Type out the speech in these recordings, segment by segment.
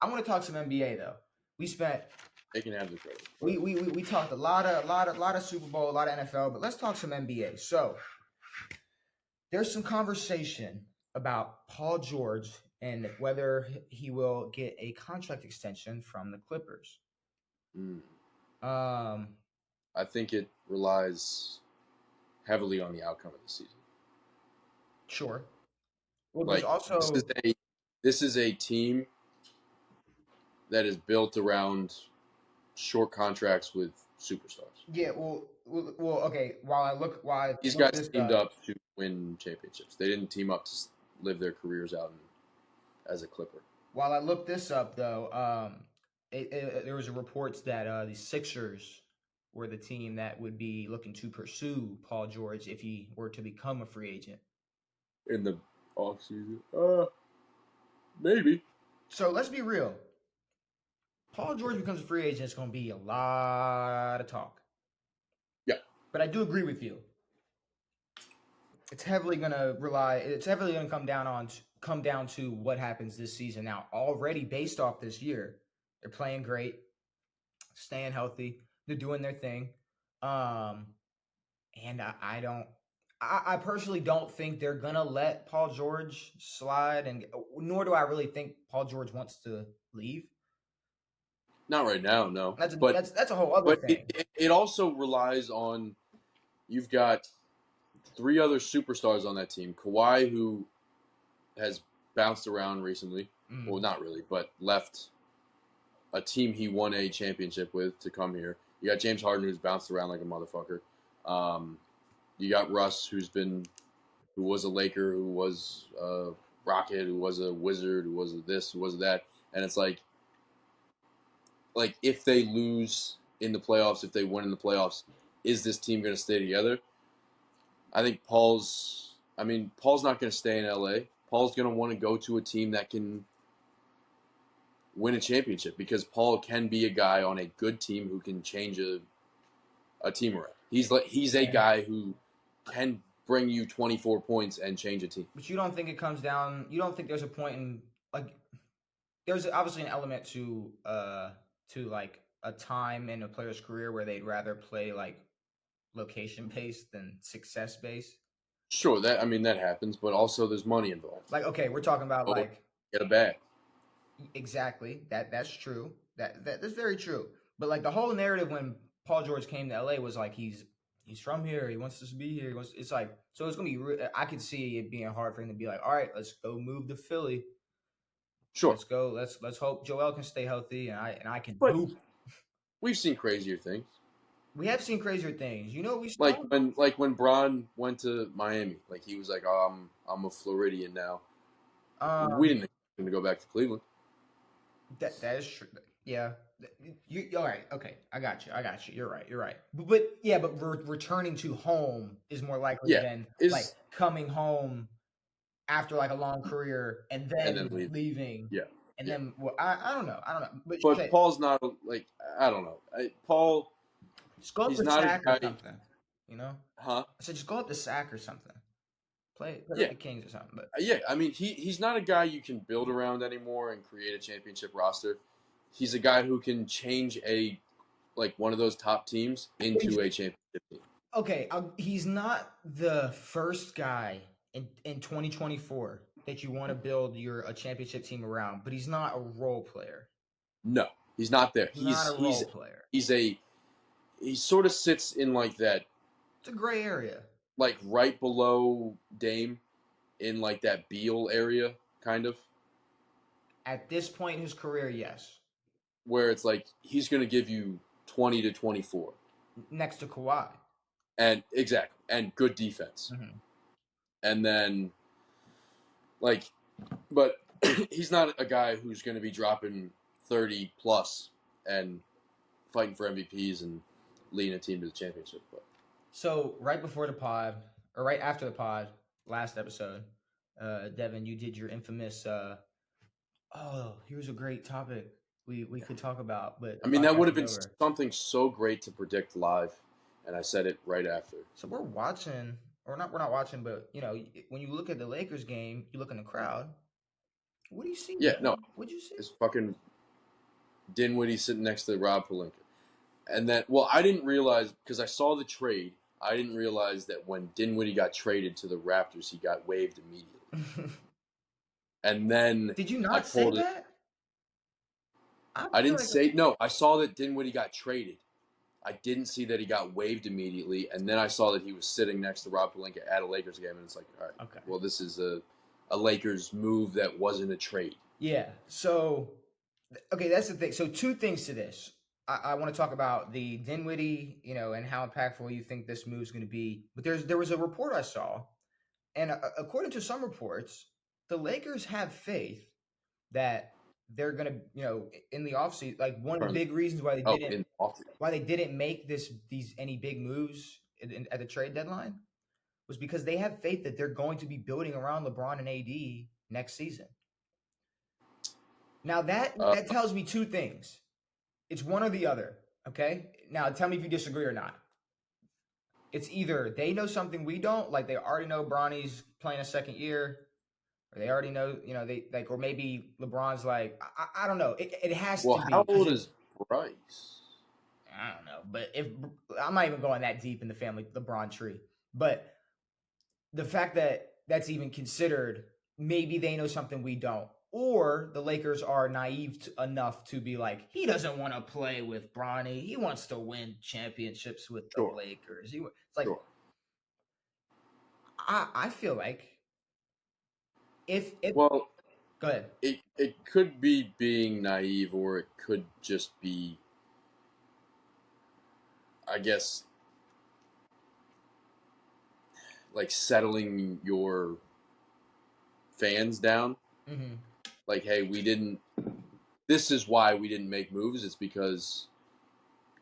I want to talk some NBA though. We spent They can have the credit. we talked a lot of Super Bowl, a lot of NFL, but let's talk some NBA. So there's some conversation about Paul George and whether he will get a contract extension from the Clippers. Mm. Um, I think it relies heavily on the outcome of the season. sure. Well, there's Like also this is a team that is built around short contracts with superstars. yeah. Well. Okay. While I These look guys this teamed up, up to win championships. They didn't team up to live their careers out as a Clipper. while I look this up though, there was reports that the Sixers were the team that would be looking to pursue Paul George if he were to become a free agent. In the offseason. Maybe. So let's be real. Paul George becomes a free agent, it's going to be a lot of talk. Yeah. But I do agree with you. It's heavily going to come down to what happens this season. Now, already based off this year, they're playing great, staying healthy, they're doing their thing. And I personally don't think they're going to let Paul George slide, and nor do I really think Paul George wants to leave. Not right now, no. That's a whole other thing. It also relies on you've got 3 other superstars on that team. Kawhi, who has bounced around recently. Well, not really, but left a team he won a championship with to come here. You got James Harden, who's bounced around like a motherfucker. You got Russ, who was a Laker, who was a Rocket, who was a Wizard, who was a this, who was that. And it's like if they lose in the playoffs, if they win in the playoffs, is this team going to stay together? I think Paul's not going to stay in LA. Paul's going to want to go to a team that can win a championship because Paul can be a guy on a good team who can change a team around. He's a guy who can bring you 24 points and change a team. But you don't think it comes down? You don't think there's a point in there's obviously an element to like a time in a player's career where they'd rather play like location based than success based. Sure, that happens, but also there's money involved. Like, okay, we're talking about get a bag. Exactly. That's true. That's very true. But like the whole narrative when Paul George came to LA was like he's from here. He wants us to be here. It's like so it's gonna be. I could see it being hard for him to be like, all right, let's go move to Philly. Sure. Let's go. Let's hope Joel can stay healthy and I can hoop. We've seen crazier things. We have seen crazier things. You know, we saw? when Bron went to Miami, like he was like, "Oh, I'm a Floridian now." We didn't expect him to go back to Cleveland. That is true. Yeah. You all right? Okay, I got you. You're right. But returning to home is more likely than like coming home after like a long career and then leaving. Yeah. And then I don't know. But Paul's not like I don't know. Paul. Just go up the sack or something. You know? Huh? I said just go up the sack or something. Play the Kings or something. But he's not a guy you can build around anymore and create a championship roster. He's a guy who can change one of those top teams into a championship team. Okay, he's not the first guy in 2024 that you want to build a championship team around, but he's not a role player. No, he's not there. He's not a role player. He sort of sits in like that. It's a gray area. Like right below Dame in like that Beal area, kind of. At this point in his career, yes. Where it's like he's going to give you 20 to 24. Next to Kawhi. And exactly. And good defense. Mm-hmm. And then but he's not a guy who's going to be dropping 30 plus and fighting for MVPs and leading a team to the championship. But. So right before the pod, or right after the pod, last episode, Devan, you did your infamous, here's a great topic we could talk about. But that would have been something so great to predict live, and I said it right after. So we're not watching, but, you know, when you look at the Lakers game, you look in the crowd, what do you see? Yeah, no. What'd you see? It's fucking Dinwiddie sitting next to Rob Pelinka. And then, well, I didn't realize, because I saw the trade, I didn't realize that when Dinwiddie got traded to the Raptors, he got waived immediately. And then did you I not say pulled it. that? I didn't say, no, I saw that Dinwiddie got traded. I didn't see that he got waived immediately, and then I saw that he was sitting next to Rob Pelinka at a Lakers game, and it's like, all right, okay. Well, this is a Lakers move that wasn't a trade. Yeah. So, okay, that's the thing. So, two things to this. I want to talk about the Dinwiddie, and how impactful you think this move is going to be. But there was a report I saw, and according to some reports, the Lakers have faith that they're going to, in the offseason, like one of the big reasons why they didn't make these any big moves at the trade deadline was because they have faith that they're going to be building around LeBron and AD next season. Now that tells me two things. It's one or the other. Okay. Now tell me if you disagree or not. It's either they know something we don't, like they already know Bronny's playing a second year, or they already know, they like, or maybe LeBron's like, I don't know. It has to be. How old is Bryce? I don't know, but if I'm not even going that deep in the family LeBron tree, but the fact that that's even considered, maybe they know something we don't. Or the Lakers are naive enough to be like, he doesn't want to play with Bronny. He wants to win championships with the Lakers. It's like, I feel like if well, go ahead. It could be being naive, or it could just be, I guess, like settling your fans down. Mm-hmm. Like, hey, this is why we didn't make moves. It's because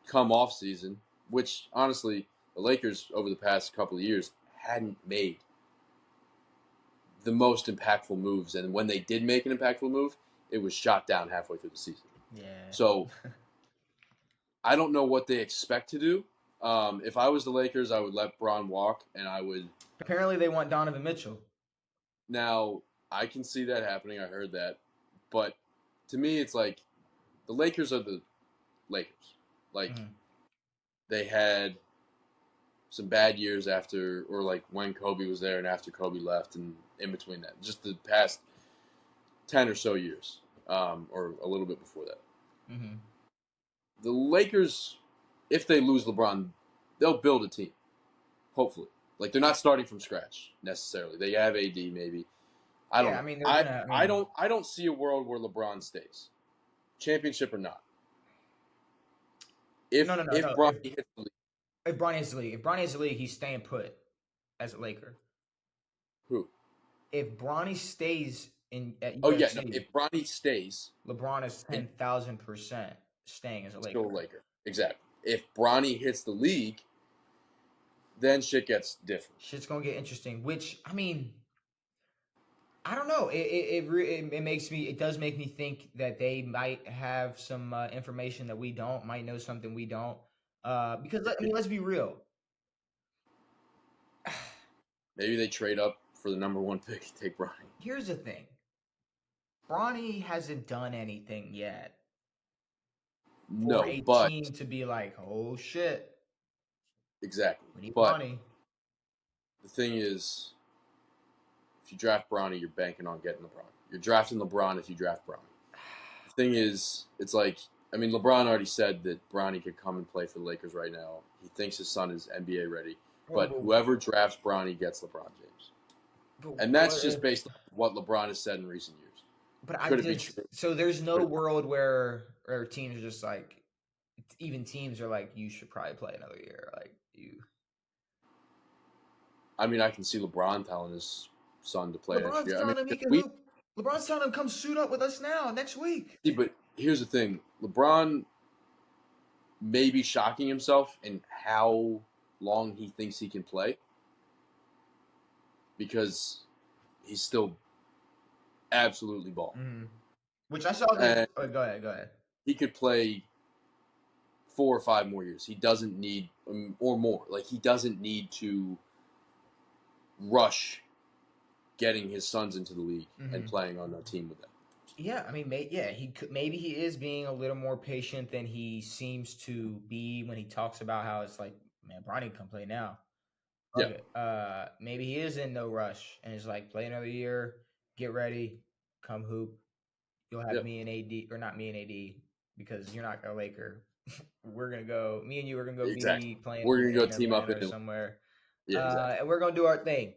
come off season, which honestly, the Lakers over the past couple of years hadn't made the most impactful moves. And when they did make an impactful move, it was shot down halfway through the season. Yeah. So I don't know what they expect to do. If I was the Lakers, I would let Bron walk, and I would. Apparently, they want Donovan Mitchell. Now, I can see that happening. I heard that. But to me, it's like the Lakers are the Lakers. Like, they had some bad years after, or like when Kobe was there and after Kobe left, and in between that. Just the past 10 or so years, or a little bit before that. Mm-hmm. The Lakers, if they lose LeBron, they'll build a team. Hopefully. Like, they're not starting from scratch necessarily. They have AD maybe. I don't know. I don't see a world where LeBron stays. Championship or not. If Bronny hits the league. If Bronny hits the league, he's staying put as a Laker. Who? If Bronny stays at USC, if Bronny stays, LeBron is 10,000% staying as a Laker. Still a Laker. Exactly. If Bronny hits the league, then shit gets different. Shit's gonna get interesting. Which, I mean, I don't know. It does make me think that they might have some information that we don't, might know something we don't. Because let's be real. Maybe they trade up for the number 1 pick and take Bronny. Here's the thing. Bronny hasn't done anything yet. No, for a but team to be like, oh shit. Exactly. We need but Bronny. The thing is, if you draft Bronny, you're banking on getting LeBron. You're drafting LeBron if you draft Bronny. The thing is, it's like, I mean, LeBron already said that Bronny could come and play for the Lakers right now. He thinks his son is NBA ready. But whoever drafts Bronny gets LeBron James. And that's just based on what LeBron has said in recent years. But so there's no world where teams are just like, even teams are like, you should probably play another year. Like, you. I mean, I can see LeBron telling his son to play next year. LeBron's telling him, come suit up with us now, next week. See, but here's the thing. LeBron may be shocking himself in how long he thinks he can play, because he's still absolutely balling. Mm-hmm. Which I saw this. Go ahead. He could play 4 or 5 more years. He doesn't need, or more. Like, he doesn't need to rush getting his sons into the league and playing on a team with them. Yeah, I mean, maybe he is being a little more patient than he seems to be when he talks about how it's like, man, Bronny can come play now. Yeah. Okay, maybe he is in no rush and is like, play another year, get ready, come hoop. You'll have me and AD, or not me and AD, because you're not a Laker. We're gonna go. Me and you are gonna go Exactly. be playing We're gonna go in team up Atlanta or in. somewhere, Yeah, exactly. and we're gonna do our thing.